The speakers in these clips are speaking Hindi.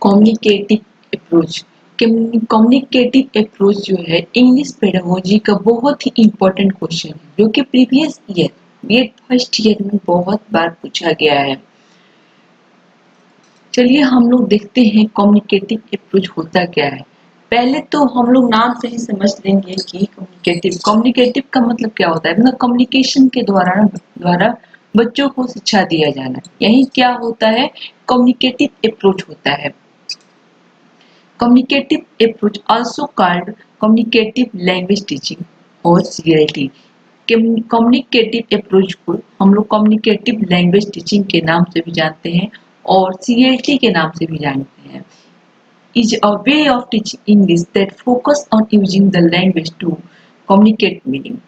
Communicative approach. कम्युनिकेटिव अप्रोच जो है इंग्लिश पेडागोजी का बहुत ही इम्पोर्टेंट क्वेश्चन है, जो कि previous year BEd first year में बहुत बार पूछा गया है। चलिए हम लोग देखते हैं कम्युनिकेटिव अप्रोच होता क्या है। पहले तो हम लोग नाम से ही समझ लेंगे कि कम्युनिकेटिव का मतलब क्या होता है। मतलब कम्युनिकेशन के द्वारा बच्चों को शिक्षा दिया जाना, यही क्या होता है, कम्युनिकेटिव अप्रोच होता है। Communicative approach also called communicative language teaching और सीएलटी। कम्युनिकेटिव अप्रोच को हम लोग कम्युनिकेटिव लैंग्वेज टीचिंग के नाम से भी जानते हैं और सीएलटी के नाम से भी जानते हैं। Is a way of teaching English that focus on using the language to communicate meaning।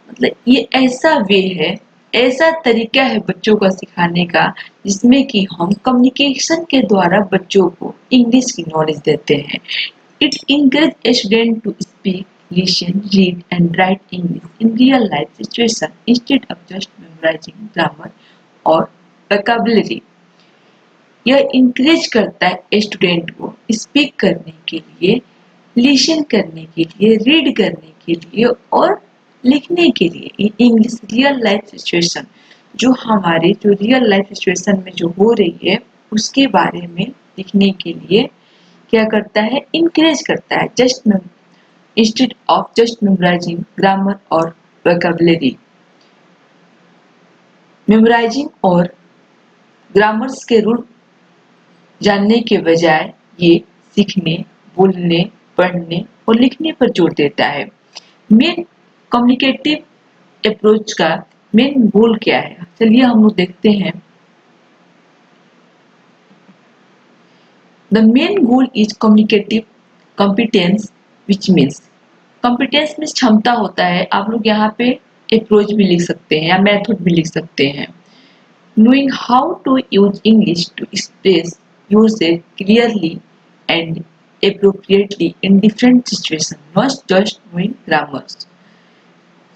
मतलब ये ऐसा वे है, ऐसा तरीका है बच्चों का सिखाने का जिसमें कि हम कम्युनिकेशन के द्वारा बच्चों को इंग्लिश की नॉलेज देते हैं। It encourages a student to speak, listen, read and write English in real life situation instead of just memorizing grammar or vocabulary। यह इंकरेज करता है स्टूडेंट को स्पीक करने के लिए, लिसन करने के लिए, रीड करने के लिए और लिखने के लिए इंग्लिश रियल लाइफ सिचुएशन, जो रियल लाइफ सिचुएशन में जो हो रही है उसके बारे में लिखने के लिए क्या करता है, इंकरेज करता है, just instead of just memorising grammar और वोकैबुलरी। मेमोराइजिंग और ग्रामर्स के रूल जानने के बजाय ये सीखने, बोलने, पढ़ने और लिखने पर जोर देता है। मेन कम्युनिकेटिव अप्रोच का मेन गोल क्या है, चलिए हम लोग देखते हैं। The main goal is communicative competence which means, competence means क्षमता होता है। आप लोग यहाँ पे अप्रोच भी लिख सकते हैं या मेथड भी लिख सकते हैं। Knowing how to use English to express yourself clearly and appropriately in different situations, not just knowing grammars।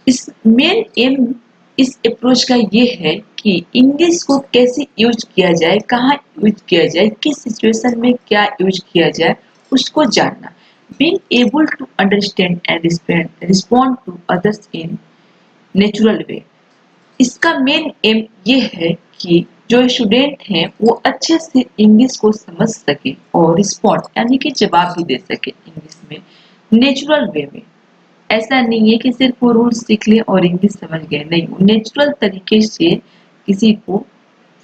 इस मेन एम इस अप्रोच का ये है कि इंग्लिश को कैसे यूज किया जाए, कहाँ यूज किया जाए, किस सिचुएशन में क्या यूज किया जाए, उसको जानना। Being able to understand and respond to others in natural way। इसका मेन एम ये है कि जो स्टूडेंट हैं वो अच्छे से इंग्लिश को समझ सके और रिस्पॉन्ड यानी कि जवाब भी दे सके इंग्लिश में नेचुरल वे में। ऐसा नहीं है कि सिर्फ वो रूल्स सीख ले और इंग्लिश समझ गए, नहीं, वो नेचुरल तरीके से किसी को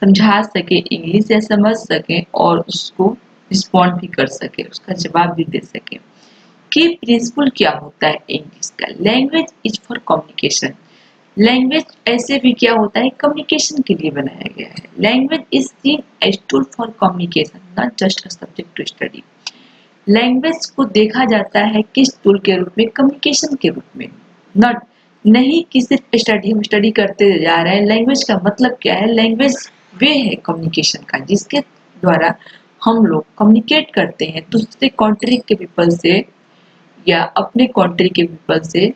समझा सके इंग्लिश या समझ सके और उसको रिस्पॉन्ड भी कर सके, उसका जवाब भी दे सके। की प्रिंसिपल क्या होता है इंग्लिश का, language is for communication. Language ऐसे भी क्या होता है, कम्युनिकेशन के लिए बनाया गया है। Language is seen as tool for communication, not just a subject to study. Language को देखा जाता है किस टूल के रूप में, कम्युनिकेशन के रूप में, नॉट नहीं कि सिर्फ स्टडी, हम स्टडी करते जा रहे हैं। लैंग्वेज का मतलब क्या है, लैंग्वेज वे है कम्युनिकेशन का जिसके द्वारा हम लोग कम्युनिकेट करते हैं दूसरे कंट्री के पीपल से या अपने कंट्री के पीपल से,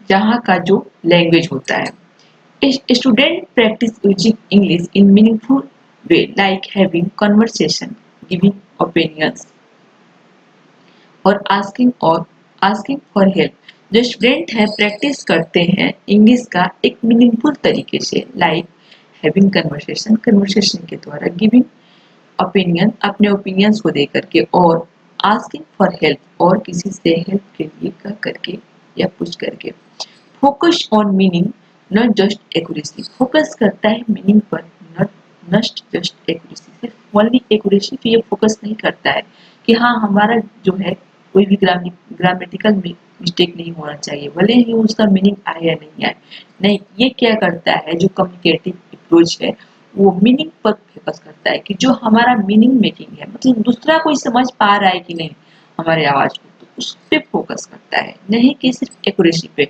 जहाँ का जो लैंग्वेज होता है। Student practice using English in meaningful way like having conversation, giving opinions और आस्किंग फॉर हेल्प। जो स्टूडेंट है प्रैक्टिस करते हैं इंग्लिश का एक मीनिंगफुल तरीके से, लाइक हैविंग कन्वर्सेशन के द्वारा, गिविंग ओपिनियन अपने ओपिनियंस को दे करके, और आस्किंग फॉर हेल्प और किसी से हेल्प के लिए कह करके या पूछ करके। Focus on meaning not just accuracy, focus करता है मीनिंग पर, नॉट जस्ट एक्यूरेसी, सिर्फ ओनली एक्यूरेसी पे ये फोकस नहीं करता है कि हाँ हमारा जो है कोई भी ग्रामेटिकल मिस्टेक नहीं होना चाहिए, भले ही उसका मीनिंग आए या नहीं आए। नहीं, ये क्या करता है, जो कम्युनिकेटिव अप्रोच है वो मीनिंग पर फोकस करता है कि जो हमारा मीनिंग मेकिंग है, मतलब दूसरा कोई समझ पा रहा है कि नहीं हमारे आवाज को, तो उस पर फोकस करता है, नहीं कि सिर्फ एक्यूरेसी पे।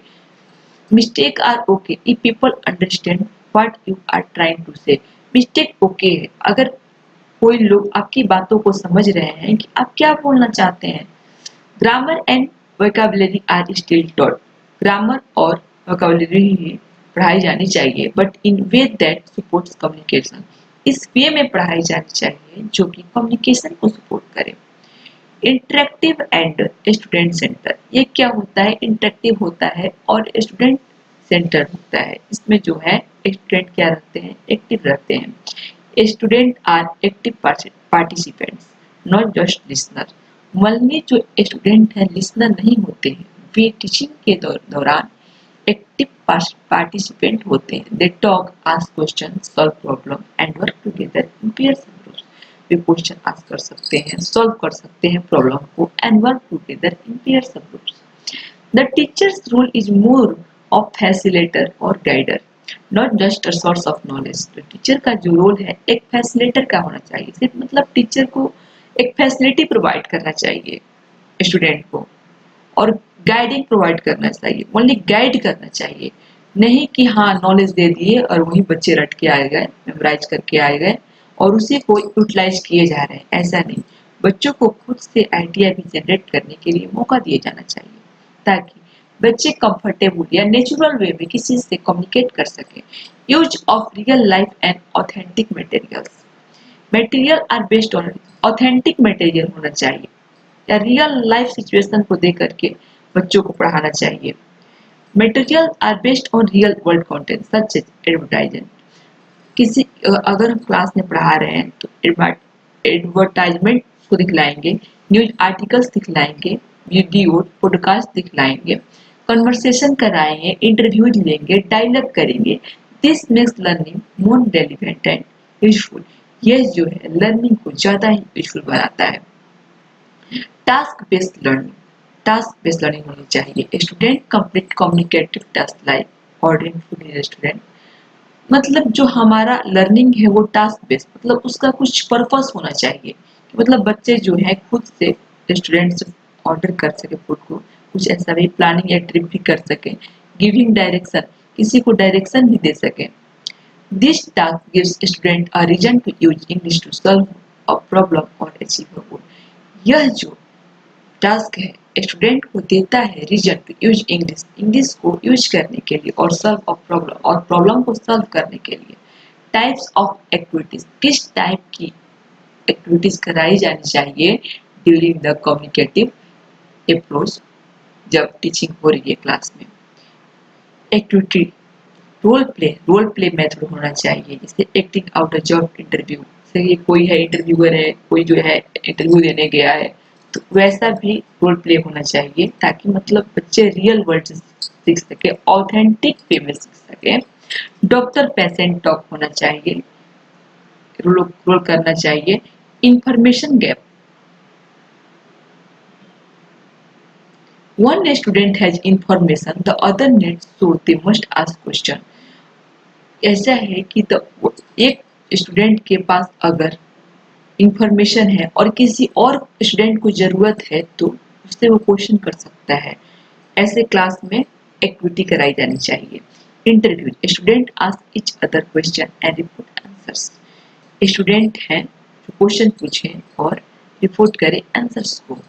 Mistake are okay if people understand what you are trying to say. Mistake okay है अगर कोई लोग आपकी बातों को समझ रहे हैं कि आप क्या बोलना चाहते हैं। Grammar and vocabulary are still taught, grammar और वोकैबुलरी ही पढ़ाई जानी चाहिए, but in way that supports communication, इस वे में पढ़ाई जानी चाहिए जो कि कम्युनिकेशन को सपोर्ट करे। इंटरेक्टिव एंड स्टूडेंट सेंटर, ये क्या होता है? इंटरेक्टिव होता है और स्टूडेंट सेंटर होता है। इसमें जो है स्टूडेंट क्या रहते हैं? एक्टिव रहते हैं। Student are active participants not just listener. मान ली जो स्टूडेंट है लिसनर नहीं होते हैं, वे टीचिंग के दौरान एक्टिव पार्टिसिपेंट होते हैं। They talk, ask question, solve problem and work together in pairs and groups. वे क्वेश्चन आस्क कर सकते हैं, सॉल्व कर सकते हैं प्रॉब्लम को and work together in pairs and groups. The teachers role is more of facilitator और guider, not just a source of knowledge. तो टीचर का जो रोल है एक फैसिलिटेटर का होना चाहिए, सिर्फ मतलब टीचर को एक फैसिलिटी प्रोवाइड करना चाहिए स्टूडेंट को, और गाइडिंग प्रोवाइड करना चाहिए, ओनली गाइड करना चाहिए। नहीं कि हाँ नॉलेज दे दिए और वही बच्चे रट के आ गए, मेमोराइज करके आ गए और उसी को यूटिलाइज किए जा रहे हैं, ऐसा नहीं। बच्चों को खुद से आइडिया भी जनरेट करने के लिए मौका दिया जाना चाहिए ताकि बच्चे कंफर्टेबल या नेचुरल वे में किसी से कम्युनिकेट कर सके। Use of real life and authentic materials, material are based on authentic material होना चाहिए या रियल लाइफ सिचुएशन को दे करके बच्चों को पढ़ाना चाहिए। Material are based on real world content such as advertisement. किसी अगर हम क्लास में पढ़ा रहे हैं तो एडवर्टाइजमेंट को दिखलाएंगे, न्यूज आर्टिकल्स दिखलाएंगे, वीडियो पॉडकास्ट दिखलाएंगे, कन्वर्सेशन कराएंगे, इंटरव्यूज लेंगे, डायलॉग करेंगे। This makes learning more relevant and useful. यह जो है लर्निंग को ज्यादा ही यूजफुल बनाता है। Task based learning, task based learning होनी चाहिए। Student complete communicative task like ordering food restaurant. मतलब जो हमारा लर्निंग है वो टास्क बेस्ड, मतलब उसका कुछ पर्पस होना चाहिए। मतलब बच्चे जो है खुद से रेस्टोरेंट से ऑर्डर कर सके फूड को, कुछ ऐसा भी प्लानिंग या ट्रिप भी कर सके, गिविंग डायरेक्शन, किसी को डायरेक्शन भी दे सके। This task gives student a reason to use English to solve a problem और अचीव अ गोल। यह जो टास्क है स्टूडेंट को देता है reason to use English, English को यूज करने के लिए, और सॉल्व ऑफ प्रॉब्लम, और प्रॉब्लम को सॉल्व करने के लिए। टाइप्स ऑफ एक्टिविटीज, किस टाइप की एक्टिविटीज कराई जानी चाहिए ड्यूरिंग द कम्युनिकेटिव अप्रोच, जब टीचिंग हो रही है क्लास में। एक्टिविटी, रोल प्ले मेथड होना चाहिए, जैसे acting out a job interview. जैसे ये कोई है इंटरव्यूअर है, कोई जो है इंटरव्यू देने गया है, तो वैसा भी रोल प्ले होना चाहिए ताकि मतलब बच्चे रियल वर्ल्ड से सीख सके, ऑथेंटिक वे में सीख सके। डॉक्टर पेशेंट टॉक होना चाहिए, रोल करना चाहिए। Information gap, one student has information, the other needs, so they must ask question। ऐसा है कि एक स्टूडेंट के पास अगर इंफॉर्मेशन है और किसी और स्टूडेंट को जरूरत है तो उससे वो क्वेश्चन कर सकता है। ऐसे क्लास में एक्टिविटी कराई जानी चाहिए। Interview, student ask each other question and report answers. Student हैं जो क्वेश्चन पूछें और रिपोर्ट करें आंसर्स को।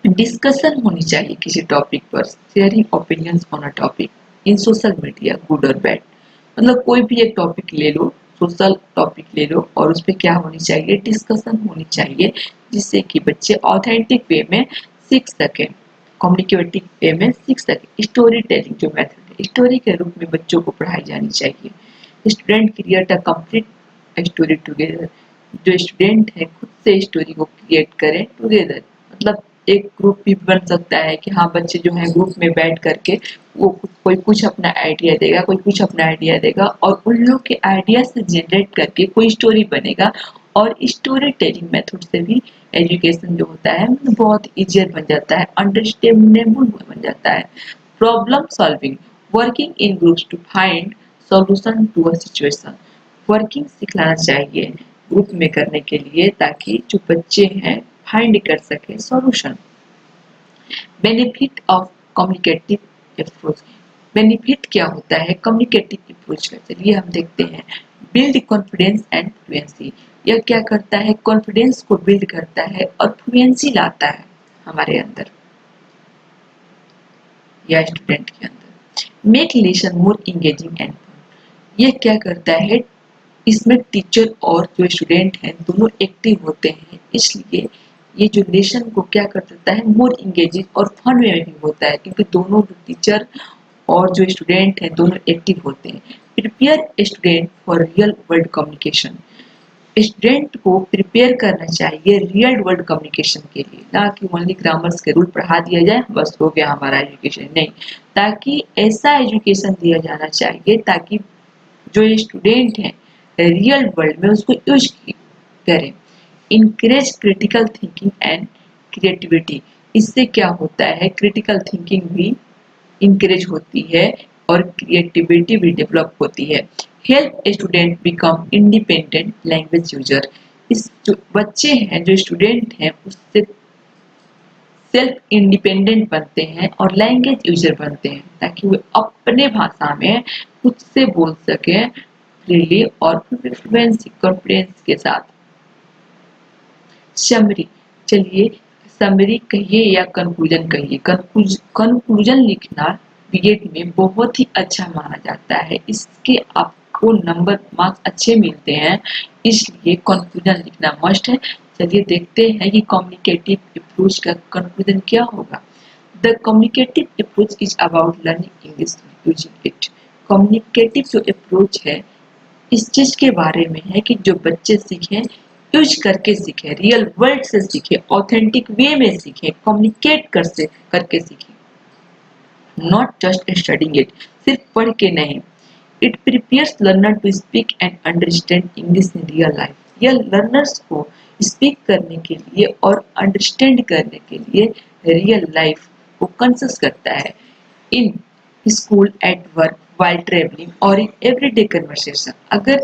डिस्कशन होनी चाहिए किसी टॉपिक पर, sharing opinions on a topic in social media good और बैड। मतलब कोई भी एक टॉपिक ले लो, सोशल टॉपिक ले लो, और उस पर क्या होनी चाहिए? डिस्कशन होनी चाहिए, जिससे कि बच्चे ऑथेंटिक वे में सीख सकें, कम्युनिकेटिव वे में सीख सकें। स्टोरी टेलिंग जो मेथड है, स्टोरी के रूप में बच्चों को पढ़ाई जानी चाहिए। Student create a complete story together, जो स्टूडेंट है खुद से स्टोरी को क्रिएट करें टुगेदर। मतलब एक ग्रुप भी बन सकता है कि हाँ बच्चे जो है ग्रुप में बैठ करके वो कोई कुछ अपना आइडिया देगा, कोई कुछ अपना आइडिया देगा, और उन लोग के आइडिया से जनरेट करके कोई स्टोरी बनेगा। और स्टोरी टेलिंग मेथड से भी एजुकेशन जो होता है मतलब बहुत इजियर बन जाता है, अंडरस्टैंडेबल बन जाता है। Problem solving, working in groups to find solution to a situation. Working सिखलाना चाहिए ग्रुप में करने के लिए ताकि जो बच्चे हैं फाइंड कर सके solution. Benefit of communicative approach, benefit क्या होता है कम्युनिकेटिव अप्रोच का, चलिए हम देखते हैं। बिल्ड कॉन्फिडेंस एंड फ्लुएंसी, यह क्या करता है? कॉन्फिडेंस को बिल्ड करता है और फ्लुएंसी लाता है हमारे अंदर या स्टूडेंट के अंदर। Make lesson more engaging and fun, यह क्या करता है? इसमें टीचर और जो स्टूडेंट हैं दोनों एक्टिव होते हैं, इसलिए ये जो लेसन को क्या कर देता है, मोर इंगेजिंग और फन वे में भी होता है, क्योंकि दोनों टीचर और जो स्टूडेंट हैं दोनों एक्टिव होते हैं। Prepare student for real world communication, student को प्रिपेयर करना चाहिए रियल वर्ल्ड कम्युनिकेशन के लिए, ना कि ओनली ग्रामर्स के रूल पढ़ा दिया जाए बस हो गया हमारा एजुकेशन, नहीं, ताकि ऐसा एजुकेशन दिया जाना चाहिए ताकि जो स्टूडेंट हैं रियल वर्ल्ड में उसको यूज करें। Encourage critical thinking and creativity, इससे क्या होता है, क्रिटिकल थिंकिंग भी इंकरेज होती है और क्रिएटिविटी भी डेवलप होती है। Help student become independent language user, इस जो बच्चे हैं जो स्टूडेंट हैं उससे सेल्फ इंडिपेंडेंट बनते हैं और लैंग्वेज यूजर बनते हैं, ताकि वे अपने भाषा में खुद से बोल सके फ्रीली और फ्लुएंसी कॉन्फिडेंस के साथ। समरी, चलिए समरी कहिए या कंक्लूजन कहिए, कंक्लूजन लिखना बीएड में बहुत ही अच्छा माना जाता है, इसके आपको नंबर मार्क्स अच्छे मिलते हैं, इसलिए कंक्लूजन लिखना मस्ट है। चलिए देखते हैं कि कम्युनिकेटिव अप्रोच का कंक्लूजन क्या होगा। The communicative approach is about learning English using it. Communicative जो अप्रोच है इस चीज के बारे में है कि जो बच्चे सीखें यूज करके सीखें, रियल वर्ल्ड से सीखें, ऑथेंटिक वे में सीखें, कम्युनिकेट करके सीखें, नॉट जस्ट स्टडिंग इट, सिर्फ पढ़ के नहीं। It prepares learner to speak and understand English in real life. यह लर्नर्स को स्पीक करने के लिए और अंडरस्टैंड करने के लिए रियल लाइफ को कंसिस्ट करता है, in school, at work, while traveling और इन एवरीडे कन्वर्सेशन। अगर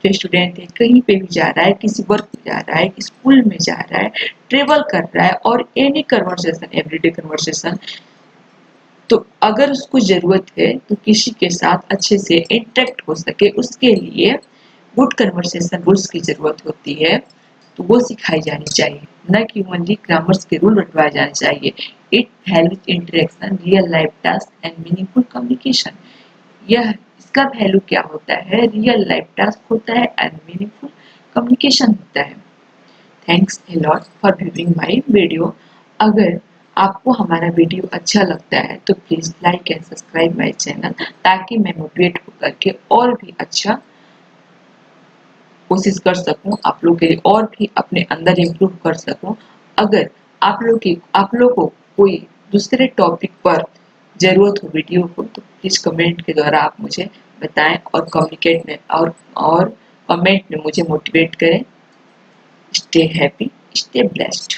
जो स्टूडेंट है कहीं पे भी जा रहा है, किसी वर्क पे जा रहा है, स्कूल में जा रहा है, ट्रेवल कर रहा है और एनी कन्वर्सेशन, एवरीडे कन्वर्सेशन, तो अगर उसको जरूरत है तो किसी के साथ अच्छे से इंटरेक्ट हो सके, उसके लिए गुड कन्वर्सेशन रूल्स की जरूरत होती है, तो वो सिखाई जानी चाहिए, न कि ओनली ग्रामर्स के रूल रटवाए जाने चाहिए। It help interaction, real life task and meaningful communication. यह इसका वैल्यू क्या होता है, रियल लाइफ टास्क होता है एंड मीनिंगफुल कम्युनिकेशन होता है। Thanks a lot for viewing my video. अगर आपको हमारा वीडियो अच्छा लगता है तो please like and subscribe my channel, ताकि मैं मोटिवेट होकर के और भी अच्छा कोशिश कर सकूं, आप लोग के लिए और भी अपने अंदर इम्प्रूव कर सकूं। अगर आप लोग को कोई दूसरे टॉपिक पर जरूरत हो वीडियो को, तो प्लीज कमेंट के द्वारा आप मुझे बताएं और कम्युनिकेट में और कमेंट में मुझे मोटिवेट करें। Stay happy, stay blessed.